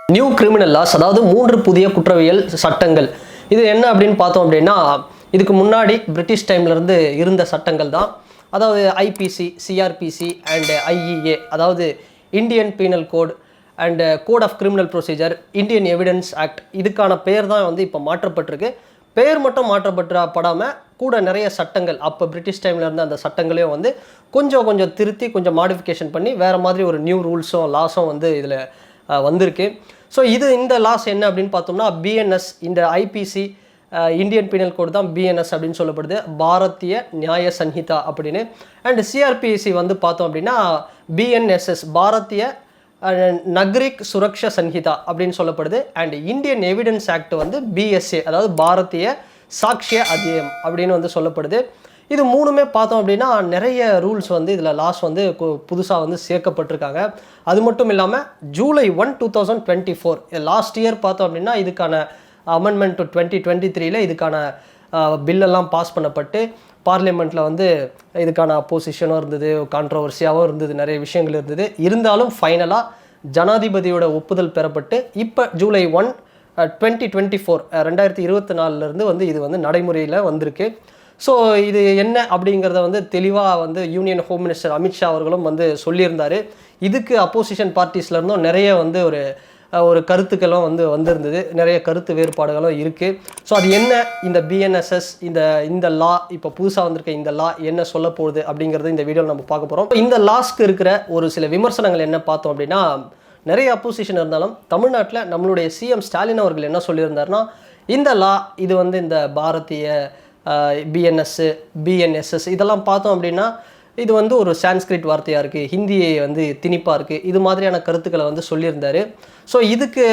New criminal loss, அதாவது 3 புதிய குற்றவியல் சட்டங்கள். இது என்ன அப்படின்னு பார்த்தோம் அப்படின்னா, இதுக்கு முன்னாடி பிரிட்டிஷ் டைம்லேருந்து இருந்த சட்டங்கள் தான். அதாவது ஐபிசி, சிஆர்பிசி அண்ட் ஐஇஏ, அதாவது Indian penal code and code of criminal procedure, Indian evidence act. இதுக்கான பெயர் தான் வந்து இப்போ மாற்றப்பட்டிருக்கு. பெயர் மட்டும் மாற்றப்படாமல் கூட நிறைய சட்டங்கள், அப்போ பிரிட்டிஷ் டைமில் இருந்த அந்த சட்டங்களையும் வந்து கொஞ்சம் திருத்தி கொஞ்சம் மாடிஃபிகேஷன் பண்ணி வேறு மாதிரி ஒரு நியூ ரூல்ஸும் லாஸும் வந்து இதில் வந்திருக்கு. ஸோ இந்த லாஸ் என்ன அப்படின்னு பார்த்தோம்னா, பிஎன்எஸ், இந்த ஐபிசி இந்தியன் பீனல் கோட் தான் பிஎன்எஸ் அப்படின்னு சொல்லப்படுது, பாரதிய நியாய சன்ஹிதா அப்படின்னு. அண்ட் சிஆர்பிசி வந்து பார்த்தோம் அப்படின்னா பிஎன்எஸ்எஸ், பாரதிய நக்ரிக் சுரக்ஷா சன்ஹிதா அப்படின்னு சொல்லப்படுது. அண்ட் இந்தியன் எவிடன்ஸ் ஆக்ட் வந்து பிஎஸ்ஏ, அதாவது பாரதிய சாக்ஷிய அதியம் அப்படின்னு வந்து சொல்லப்படுது. இது மூணுமே பார்த்தோம் அப்படின்னா நிறைய ரூல்ஸ் வந்து இதில் லாஸ் வந்து புதுசாக வந்து சேர்க்கப்பட்டிருக்காங்க. அது மட்டும் இல்லாமல் ஜூலை 1, 2024 லாஸ்ட் இயர் பார்த்தோம் அப்படின்னா இதுக்கான அமெண்ட்மெண்ட் 2023 இதுக்கான பில்லெல்லாம் பாஸ் பண்ணப்பட்டு பார்லிமெண்ட்டில் வந்து இதுக்கான அப்போசிஷனும் இருந்தது, கான்ட்ரவர்சியாகவும் இருந்தது, நிறைய விஷயங்கள் இருந்தது. இருந்தாலும் ஃபைனலாக ஜனாதிபதியோட ஒப்புதல் பெறப்பட்டு இப்போ ஜூலை 1, 2024 2024 வந்து இது வந்து நடைமுறையில் வந்திருக்கு. ஸோ இது என்ன அப்படிங்கிறத வந்து தெளிவாக வந்து யூனியன் ஹோம் மினிஸ்டர் அமித்ஷா அவர்களும் வந்து சொல்லியிருந்தார். இதுக்கு அப்போசிஷன் பார்ட்டிஸ்லேருந்தும் நிறைய வந்து ஒரு கருத்துக்களும் வந்து வந்திருந்தது, நிறைய கருத்து வேறுபாடுகளும் இருக்குது. ஸோ அது என்ன, இந்த பிஎன்எஸ்எஸ், இந்த லா, இப்போ புதுசாக வந்திருக்க இந்த லா என்ன சொல்ல போகுது அப்படிங்கிறது இந்த வீடியோவில் நம்ம பார்க்க போகிறோம். இந்த லாஸ்க்கு இருக்கிற ஒரு சில விமர்சனங்கள் என்ன பார்த்தோம் அப்படின்னா, நிறைய அப்போசிஷன் இருந்தாலும் தமிழ்நாட்டில் நம்மளுடைய சிஎம் ஸ்டாலின் அவர்கள் என்ன சொல்லியிருந்தாருன்னா, இந்த லா இது வந்து இந்த பாரதிய பிஎன்எஸ், பிஎன்எஸ்எஸ் இதெல்லாம் பார்த்தோம் அப்படின்னா இது வந்து ஒரு சான்ஸ்கிரிட் வார்த்தையாக இருக்குது, ஹிந்தியை வந்து திணிப்பாக இருக்குது, இது மாதிரியான கருத்துக்களை வந்து சொல்லியிருந்தார். ஸோ இதுக்கு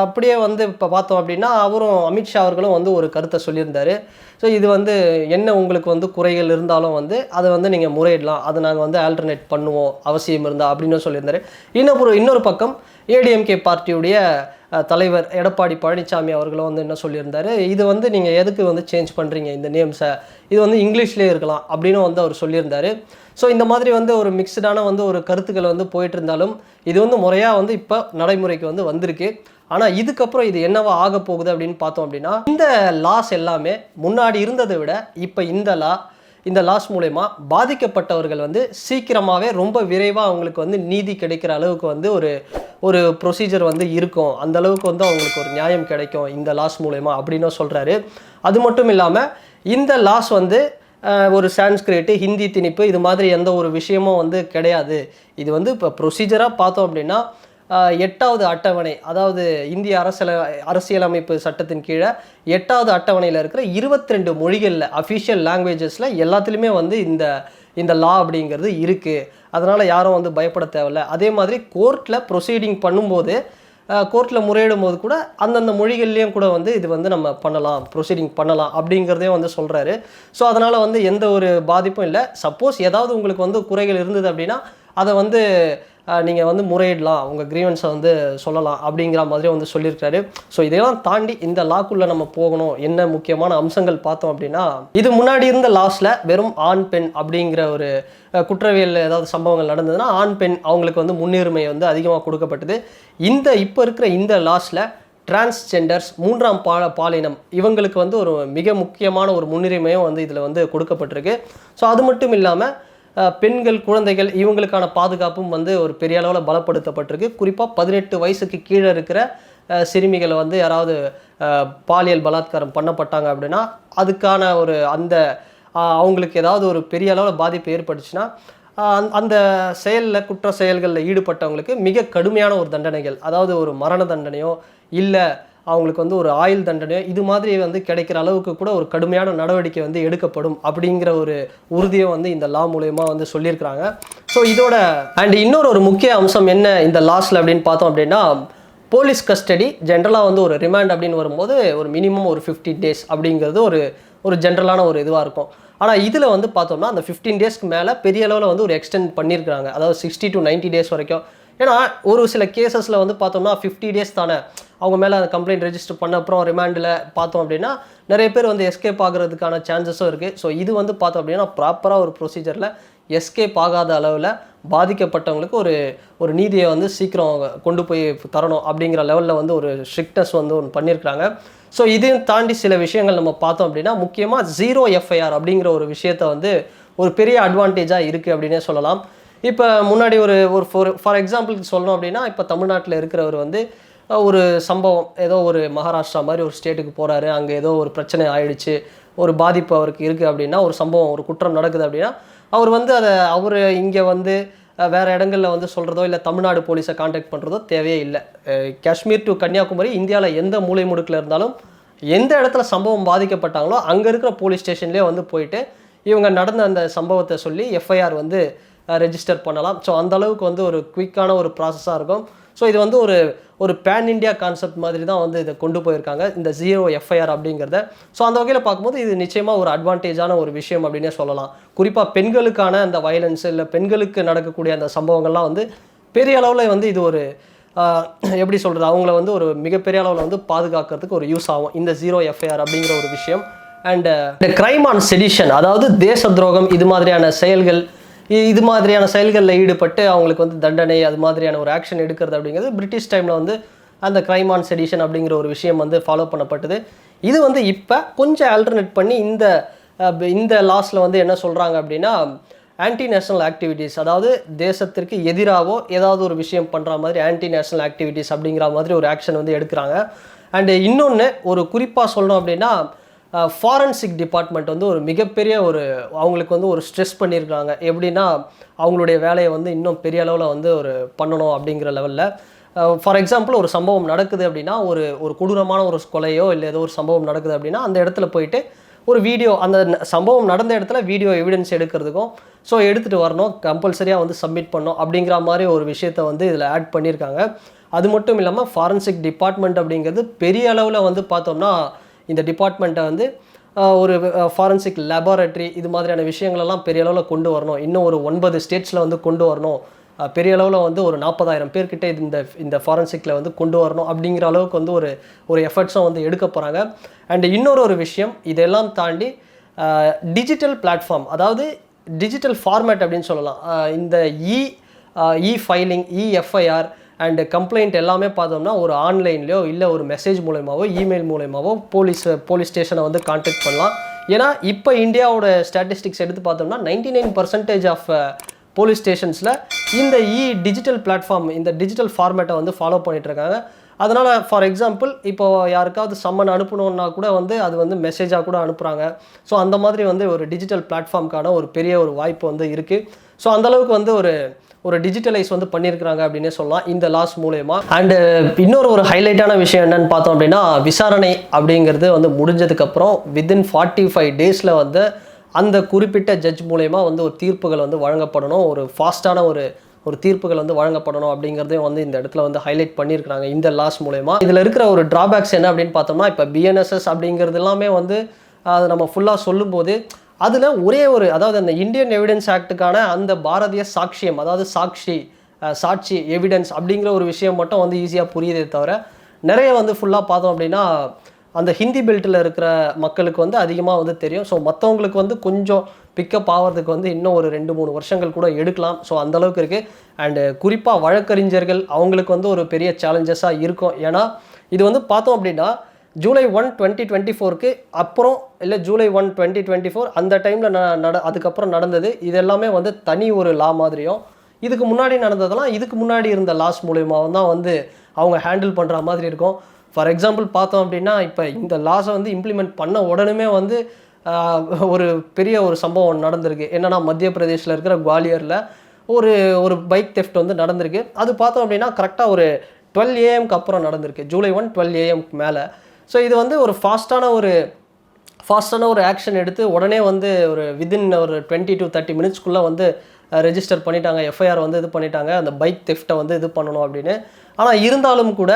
அப்படியே வந்து இப்போ பார்த்தோம் அப்படின்னா அவரும் அமித்ஷா அவர்களும் வந்து ஒரு கருத்தை சொல்லியிருந்தார். ஸோ இது வந்து என்ன உங்களுக்கு வந்து குறைகள் இருந்தாலும் வந்து அதை வந்து நீங்கள் முறையிடலாம், அதை நாங்கள் வந்து ஆல்டர்னேட் பண்ணுவோம் அவசியம் இருந்தால் அப்படின்னு சொல்லியிருந்தார். இன்னொரு பக்கம் ஏடிஎம்கே பார்ட்டியுடைய தலைவர் எடப்பாடி பழனிசாமி அவர்களும் வந்து என்ன சொல்லியிருந்தார், இது வந்து நீங்கள் எதுக்கு வந்து சேஞ்ச் பண்ணுறீங்க இந்த நேம்ஸை, இது வந்து இங்கிலீஷ்லேயே இருக்கலாம் அப்படின்னு வந்து அவர் சொல்லியிருந்தார். ஸோ இந்த மாதிரி வந்து ஒரு மிக்சடான வந்து ஒரு கருத்துக்கள் வந்து போயிட்டு இருந்தாலும் இது வந்து முறையாக வந்து இப்போ நடைமுறைக்கு வந்து வந்திருக்கு. ஆனால் இதுக்கப்புறம் இது என்னவா ஆக போகுது அப்படின்னு பார்த்தோம் அப்படின்னா, இந்த லாஸ் எல்லாமே முன்னாடி இருந்ததை விட இப்போ இந்த லாஸ் மூலமா பாதிக்கப்பட்டவர்கள் வந்து சீக்கிரமாகவே ரொம்ப விரைவாக அவங்களுக்கு வந்து நீதி கிடைக்கிற அளவுக்கு வந்து ஒரு ப்ரொசீஜர் வந்து இருக்கும், அந்த அளவுக்கு வந்து அவங்களுக்கு ஒரு நியாயம் கிடைக்கும் இந்த லாஸ் மூலமா அப்படின்னு சொல்கிறாரு. அது மட்டும் இல்லாமல் இந்த லாஸ் வந்து ஒரு சான்ஸ்கிரிட், ஹிந்தி திணிப்பு இது மாதிரி எந்த ஒரு விஷயமும் வந்து கிடையாது. இது வந்து இப்போ ப்ரொசீஜராக பார்த்தோம் அப்படின்னா 8வது அட்டவணை, அதாவது இந்திய அரசியலமைப்பு சட்டத்தின் கீழே 8வது அட்டவணையில் இருக்கிற 22 மொழிகளில் அஃபிஷியல் லாங்குவேஜஸில் எல்லாத்துலேயுமே வந்து இந்த லா அப்படிங்கிறது இருக்குது. அதனால் யாரும் வந்து பயப்பட தேவையில்லை. அதே மாதிரி கோர்ட்டில் ப்ரொசீடிங் பண்ணும்போது, கோர்ட்டில் முறையிடும் போது கூட அந்தந்த மொழிகள்லேயும் கூட வந்து இது வந்து நம்ம பண்ணலாம், ப்ரொசீடிங் பண்ணலாம் அப்படிங்கிறதையும் வந்து சொல்கிறாரு. ஸோ அதனால் வந்து எந்த ஒரு பாதிப்பும் இல்லை. சப்போஸ் ஏதாவது உங்களுக்கு வந்து குறைகள் இருந்தது அப்படின்னா அதை வந்து நீங்கள் வந்து முறையிடலாம், உங்கள் கிரீவன்ஸை வந்து சொல்லலாம் அப்படிங்கிற மாதிரி வந்து சொல்லியிருக்காரு. ஸோ இதையெல்லாம் தாண்டி இந்த லாக்குள்ளே நம்ம போகணும், என்ன முக்கியமான அம்சங்கள் பார்த்தோம் அப்படின்னா, இது முன்னாடி இருந்த லாஸில் வெறும் ஆண் பெண் அப்படிங்கிற ஒரு குற்றவியல் ஏதாவது சம்பவங்கள் நடந்ததுன்னா ஆண் பெண் அவங்களுக்கு வந்து முன்னுரிமை வந்து அதிகமாக கொடுக்கப்பட்டது. இப்போ இருக்கிற இந்த லாஸில் டிரான்ஸ்ஜெண்டர்ஸ், 3ஆம் பாலினம் இவங்களுக்கு வந்து ஒரு மிக முக்கியமான ஒரு முன்னுரிமையும் வந்து இதில் வந்து கொடுக்கப்பட்டிருக்கு. ஸோ அது மட்டும் இல்லாமல் பெண்கள், குழந்தைகள் இவங்களுக்கான பாதுகாப்பும் வந்து ஒரு பெரிய அளவில் பலப்படுத்தப்பட்டிருக்கு. குறிப்பாக 18 வயசுக்கு கீழே இருக்கிற சிறுமிகளை வந்து யாராவது பாலியல் பலாத்காரம் பண்ணப்பட்டாங்க அப்படின்னா அதுக்கான ஒரு அவங்களுக்கு ஏதாவது ஒரு பெரிய அளவில் பாதிப்பு ஏற்பட்டுச்சுன்னா அந்த செயலில், குற்ற செயல்களில் ஈடுபட்டவங்களுக்கு மிக கடுமையான ஒரு தண்டனைகள், அதாவது ஒரு மரண தண்டனையோ இல்லை அவங்களுக்கு வந்து ஒரு ஆயுள் தண்டனையோ இது மாதிரி வந்து கிடைக்கிற அளவுக்கு கூட ஒரு கடுமையான நடவடிக்கை வந்து எடுக்கப்படும் அப்படிங்கிற ஒரு உறுதியை வந்து இந்த லா மூலயமா வந்து சொல்லியிருக்கிறாங்க. ஸோ இதோட இன்னொரு முக்கிய அம்சம் என்ன இந்த லாஸில் அப்படின்னு பார்த்தோம் அப்படின்னா, போலீஸ் கஸ்டடி ஜென்ரலாக வந்து ஒரு ரிமாண்ட் அப்படின்னு வரும்போது ஒரு மினிமம் ஒரு 15 days அப்படிங்கிறது ஒரு ஜென்ரலான ஒரு இதுவாக இருக்கும். ஆனால் இதில் வந்து பார்த்தோம்னா அந்த 15 daysக்கு மேலே பெரிய அளவில் வந்து ஒரு எக்ஸ்டெண்ட் பண்ணியிருக்கிறாங்க, அதாவது 60 to 90 days வரைக்கும். ஏன்னா ஒரு சில கேசஸில் வந்து பார்த்தோம்னா 50 days தானே, அவங்க மேலே அந்த கம்ப்ளைண்ட் ரெஜிஸ்டர் பண்ண அப்புறம் ரிமாண்டில் பார்த்தோம் அப்படின்னா நிறைய பேர் வந்து எஸ்கேப் ஆகிறதுக்கான சான்சஸும் இருக்குது. ஸோ இது வந்து பார்த்தோம் அப்படின்னா ப்ராப்பராக ஒரு ப்ரொசீஜரில் எஸ்கேப் ஆகாத அளவில் பாதிக்கப்பட்டவங்களுக்கு ஒரு நீதியை வந்து சீக்கிரம் கொண்டு போய் தரணும் அப்படிங்கிற லெவலில் வந்து ஒரு ஸ்ட்ரிக்ட்னஸ் வந்து ஒன்று பண்ணியிருக்கிறாங்க. ஸோ இதையும் தாண்டி சில விஷயங்கள் நம்ம பார்த்தோம் அப்படின்னா, முக்கியமாக 0 FIR அப்படிங்கிற ஒரு விஷயத்தை வந்து ஒரு பெரிய அட்வான்டேஜாக இருக்குது அப்படின்னே சொல்லலாம். இப்போ முன்னாடி ஒரு ஃபார் எக்ஸாம்பிளுக்கு சொல்லணும் அப்படின்னா, இப்போ தமிழ்நாட்டில் இருக்கிறவர் வந்து ஒரு சம்பவம் ஏதோ ஒரு மகாராஷ்டிரா மாதிரி ஒரு ஸ்டேட்டுக்கு போகிறாரு, அங்கே ஏதோ ஒரு பிரச்சனை ஆயிடுச்சு, ஒரு பாதிப்பு அவருக்கு இருக்குது அப்படின்னா, ஒரு சம்பவம் ஒரு குற்றம் நடக்குது அப்படின்னா, அவர் வந்து அவர் இங்கே வந்து வேறு இடங்களில் வந்து சொல்கிறதோ இல்லை தமிழ்நாடு போலீஸை கான்டாக்ட் பண்ணுறதோ தேவையே இல்லை. காஷ்மீர் டு கன்னியாகுமரி இந்தியாவில் எந்த மூலை முடுக்கில் இருந்தாலும் எந்த இடத்துல சம்பவம் பாதிக்கப்பட்டாங்களோ அங்கே இருக்கிற போலீஸ் ஸ்டேஷன்லேயே வந்து போயிட்டு இவங்க நடந்த அந்த சம்பவத்தை சொல்லி FIR வந்து ரெஜிஸ்டர் பண்ணலாம். ஸோ அந்தளவுக்கு வந்து ஒரு குயிக்கான ஒரு ப்ராசஸாக இருக்கும். ஸோ இது வந்து ஒரு பேன் இண்டியா கான்செப்ட் மாதிரி தான் வந்து இதை கொண்டு போயிருக்காங்க, இந்த 0 FIR அப்படிங்கிறத. ஸோ அந்த வகையில் பார்க்கும்போது இது நிச்சயமாக ஒரு அட்வான்டேஜான ஒரு விஷயம் அப்படின்னே சொல்லலாம். குறிப்பாக பெண்களுக்கான அந்த வயலன்ஸ் இல்லை பெண்களுக்கு நடக்கக்கூடிய அந்த சம்பவங்கள்லாம் வந்து பெரிய அளவில் வந்து இது ஒரு எப்படி சொல்கிறது, அவங்கள வந்து ஒரு மிகப்பெரிய அளவில் வந்து பாதுகாக்கிறதுக்கு ஒரு யூஸ் ஆகும் இந்த 0 FIR அப்படிங்கிற ஒரு விஷயம். அண்ட் கிரைம் ஆன் செடிஷன், அதாவது தேச துரோகம், இது மாதிரியான செயல்களில் ஈடுபட்டு அவங்களுக்கு வந்து தண்டனை அது மாதிரியான ஒரு ஆக்ஷன் எடுக்கிறது அப்படிங்கிறது பிரிட்டிஷ் டைமில் வந்து அந்த கிரைம் ஆன் செடிஷன் அப்படிங்கிற ஒரு விஷயம் வந்து ஃபாலோ பண்ணப்பட்டது. இது வந்து இப்போ கொஞ்சம் ஆல்டர்னேட் பண்ணி இந்த லாஸில் வந்து என்ன சொல்கிறாங்க அப்படின்னா, ஆன்டி நேஷனல் ஆக்டிவிட்டீஸ், அதாவது தேசத்திற்கு எதிராகவோ ஏதாவது ஒரு விஷயம் பண்ணுற மாதிரி ஆன்டி நேஷனல் ஆக்டிவிட்டீஸ் அப்படிங்கிற மாதிரி ஒரு ஆக்ஷன் வந்து எடுக்கிறாங்க. அண்டு இன்னொன்று ஒரு குறிப்பாக சொல்லணும் அப்படின்னா, ஃபாரன்சிக் டிபார்ட்மெண்ட் வந்து ஒரு மிகப்பெரிய அவங்களுக்கு வந்து ஒரு ஸ்ட்ரெஸ் பண்ணியிருக்காங்க. எப்படின்னா அவங்களுடைய வேலையை வந்து இன்னும் பெரிய அளவில் வந்து பண்ணணும் அப்படிங்கிற லெவலில். ஃபார் எக்ஸாம்பிள் ஒரு சம்பவம் நடக்குது அப்படின்னா, ஒரு கொடூரமான ஒரு கொலையோ இல்லை ஏதோ ஒரு சம்பவம் நடக்குது அப்படின்னா அந்த இடத்துல போயிட்டு ஒரு வீடியோ, அந்த சம்பவம் நடந்த இடத்துல வீடியோ எவிடன்ஸ் எடுக்கிறதுக்கும் ஸோ எடுத்துகிட்டு வரணும், கம்பல்சரியாக வந்து சப்மிட் பண்ணணும் அப்படிங்கிற மாதிரி ஒரு விஷயத்தை வந்து இதில் ஆட் பண்ணியிருக்காங்க. அது மட்டும் இல்லாமல் ஃபாரன்சிக் டிபார்ட்மெண்ட் அப்படிங்கிறது பெரிய அளவில் வந்து பார்த்தோம்னா இந்த டிபார்ட்மெண்ட்டை வந்து ஒரு ஃபாரன்சிக் லேபார்ட்டரி இது மாதிரியான விஷயங்களெல்லாம் பெரிய அளவில் கொண்டு வரணும், இன்னும் ஒரு 9 ஸ்டேட்ஸில் வந்து கொண்டு வரணும், பெரிய அளவில் வந்து ஒரு 40,000 பேர்கிட்ட இந்த ஃபாரன்சிக்கில் வந்து கொண்டு வரணும் அப்படிங்கிற அளவுக்கு வந்து ஒரு எஃபர்ட்ஸும் வந்து எடுக்க போகிறாங்க. அண்ட் இன்னொரு விஷயம், இதெல்லாம் தாண்டி டிஜிட்டல் பிளாட்ஃபார்ம், அதாவது டிஜிட்டல் ஃபார்மேட் அப்படின்னு சொல்லலாம். இந்த ஃபைலிங், FIR அண்ட் கம்ப்ளைண்ட் எல்லாமே பார்த்தோம்னா ஒரு ஆன்லைன்லையோ இல்லை ஒரு மெசேஜ் மூலயமாவோ இமெயில் மூலயமாவோ போலீஸ் ஸ்டேஷனை வந்து கான்டாக்ட் பண்ணலாம். ஏன்னா இப்போ இந்தியாவோட ஸ்டாட்டிஸ்டிக்ஸ் எடுத்து பார்த்தோம்னா 99% ஆஃப் போலீஸ் ஸ்டேஷன்ஸில் இந்த டிஜிட்டல் பிளாட்ஃபார்ம், இந்த டிஜிட்டல் ஃபார்மேட்டை வந்து ஃபாலோ பண்ணிகிட்ருக்காங்க. அதனால் ஃபார் எக்ஸாம்பிள் இப்போ யாருக்காவது சம்மன் அனுப்பணுன்னா கூட வந்து அது வந்து மெசேஜாக கூட அனுப்புகிறாங்க. ஸோ அந்த மாதிரி வந்து ஒரு டிஜிட்டல் பிளாட்ஃபார்முக்கான ஒரு பெரிய ஒரு வாய்ப்பு வந்து இருக்குது. ஸோ அந்தளவுக்கு வந்து ஒரு டிஜிட்டலைஸ் வந்து பண்ணியிருக்கிறாங்க அப்படின்னே சொல்லலாம் இந்த லாஸ் மூலயமா. அண்டு இன்னொரு ஹைலைட்டான விஷயம் என்னன்னு பார்த்தோம் அப்படின்னா, விசாரணை அப்படிங்கிறது வந்து முடிஞ்சதுக்கப்புறம் வித்தின் 45 டேஸில் வந்து அந்த குறிப்பிட்ட ஜட்ஜ் மூலயமா வந்து ஒரு தீர்ப்புகள் வந்து வழங்கப்படணும், ஒரு ஃபாஸ்ட்டான ஒரு தீர்ப்புகள் வந்து வழங்கப்படணும் அப்படிங்கிறதையும் வந்து இந்த இடத்துல வந்து ஹைலைட் பண்ணியிருக்கிறாங்க இந்த லாஸ் மூலயமா. இதில் இருக்கிற ஒரு ட்ராபேக்ஸ் என்ன அப்படின்னு பார்த்தோம்னா, இப்போ BNSS அப்படிங்கிறது எல்லாமே வந்து அதை நம்ம ஃபுல்லாக சொல்லும்போது அதில் அதாவது அந்த இந்தியன் எவிடன்ஸ் ஆக்டுக்கான அந்த பாரதிய சாட்சியம், அதாவது சாட்சி எவிடன்ஸ் அப்படிங்கிற ஒரு விஷயம் மட்டும் வந்து ஈஸியாக புரியுதே தவிர, நிறைய வந்து ஃபுல்லாக பார்த்தோம் அப்படின்னா அந்த ஹிந்தி பெல்ட்டில் இருக்கிற மக்களுக்கு வந்து அதிகமாக வந்து தெரியும். ஸோ மற்றவங்களுக்கு வந்து கொஞ்சம் பிக்கப் ஆகிறதுக்கு வந்து இன்னும் ஒரு 2-3 வருஷங்கள் கூட எடுக்கலாம். ஸோ அந்தளவுக்கு இருக்குது. அண்டு குறிப்பாக வழக்கறிஞர்கள் அவங்களுக்கு வந்து ஒரு பெரிய சேலஞ்சஸாக இருக்கும். ஏன்னா இது வந்து பார்த்தோம் அப்படின்னா ஜூலை 1, 2024 அப்புறம் இல்லை ஜூலை 1, 2024 அந்த டைமில் அதுக்கப்புறம் நடந்தது இது எல்லாமே வந்து தனி ஒரு லா மாதிரியும், இதுக்கு முன்னாடி நடந்ததெல்லாம் இதுக்கு முன்னாடி இருந்த லாஸ் மூலயமாவும் தான் வந்து அவங்க ஹேண்டில் பண்ணுற மாதிரி இருக்கும். ஃபார் எக்ஸாம்பிள் பார்த்தோம் அப்படின்னா, இப்போ இந்த லாஸை வந்து இம்ப்ளிமெண்ட் பண்ண உடனே வந்து ஒரு பெரிய ஒரு சம்பவம் நடந்திருக்கு. என்னென்னா மத்திய பிரதேஷில் இருக்கிற குவாலியரில் ஒரு பைக் தெஃப்ட் வந்து நடந்திருக்கு. அது பார்த்தோம் அப்படின்னா கரெக்டாக ஒரு 12 AM அப்புறம் நடந்திருக்கு, ஜூலை 1 12 AM மேலே. ஸோ இது வந்து ஒரு ஃபாஸ்ட்டான ஒரு ஆக்ஷன் எடுத்து உடனே வந்து வித்தின் ஒரு 20 to 30 மினிட்ஸ்க்குள்ளே வந்து ரெஜிஸ்டர் பண்ணிட்டாங்க, FIR வந்து இது பண்ணிட்டாங்க, அந்த பைக் தெஃப்ட்டை வந்து இது பண்ணணும் அப்படின்னு. ஆனால் இருந்தாலும் கூட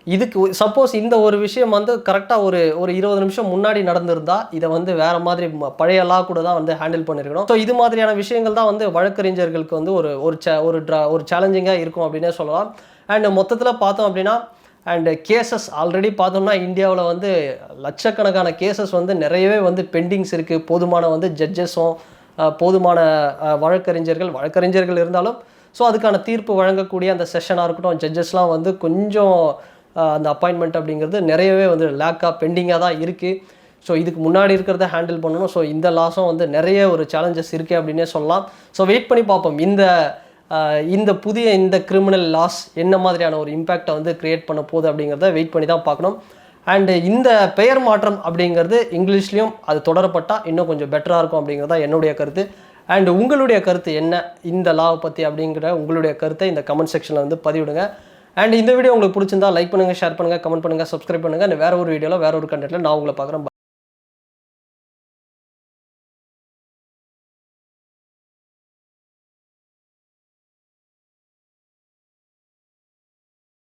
இதுக்கு சப்போஸ் இந்த ஒரு விஷயம் வந்து கரெக்டாக ஒரு 20 நிமிஷம் முன்னாடி நடந்திருந்தால் இதை வந்து வேறு மாதிரி பழைய லா கூட தான் வந்து ஹேண்டில் பண்ணியிருக்கணும். ஸோ இது மாதிரியான விஷயங்கள் தான் வந்து வழக்கறிஞர்களுக்கு வந்து ஒரு சேலஞ்சிங்காக இருக்கும் அப்படின்னே சொல்லலாம். அண்ட் மொத்தத்தில் பார்த்தோம் அப்படின்னா அண்டு கேசஸ் ஆல்ரெடி பார்த்தோம்னா இந்தியாவில் வந்து லட்சக்கணக்கான கேசஸ் வந்து நிறையவே வந்து பெண்டிங்ஸ் இருக்குது. போதுமான வந்து ஜட்ஜஸும் போதுமான வழக்கறிஞர்கள் இருந்தாலும் ஸோ அதுக்கான தீர்ப்பு வழங்கக்கூடிய அந்த செஷனாக இருக்கட்டும், ஜட்ஜஸ்லாம் வந்து கொஞ்சம் அந்த அப்பாயின்மெண்ட் அப்படிங்கிறது நிறையவே வந்து லேக்காக பெண்டிங்காக தான் இருக்குது. ஸோ இதுக்கு முன்னாடி இருக்கிறத ஹேண்டில் பண்ணணும். ஸோ இந்த லாஸும் வந்து நிறைய ஒரு சேலஞ்சஸ் இருக்குது அப்படின்னே சொல்லலாம். ஸோ வெயிட் பண்ணி பார்ப்போம் இந்த புதிய கிரிமினல் லாஸ் என்ன மாதிரியான ஒரு இம்பேக்டை வந்து கிரியேட் பண்ண போகுது அப்படிங்கிறத வெயிட் பண்ணி தான் பார்க்கணும். அண்டு இந்த பெயர் மாற்றம் அப்படிங்கிறது இங்கிலீஷ்லேயும் அது தொடரப்பட்டால் இன்னும் கொஞ்சம் பெட்டராக இருக்கும் அப்படிங்கிறது தான் என்னுடைய கருத்து. அண்ட் உங்களுடைய கருத்து என்ன இந்த லாவை பற்றி அப்படிங்கிற உங்களுடைய கருத்தை இந்த கமெண்ட் செக்ஷனில் வந்து பதிவிடுங்க. அண்ட் இந்த வீடியோ உங்களுக்கு பிடிச்சிருந்தா லைக் பண்ணுங்கள், ஷேர் பண்ணுங்கள், கமெண்ட் பண்ணுங்கள், சப்ஸ்கிரைப் பண்ணுங்கள். வேறு ஒரு வீடியோவில் வேறு ஒரு கண்டென்ட்டில் நான் உங்களை பார்க்குறேன்.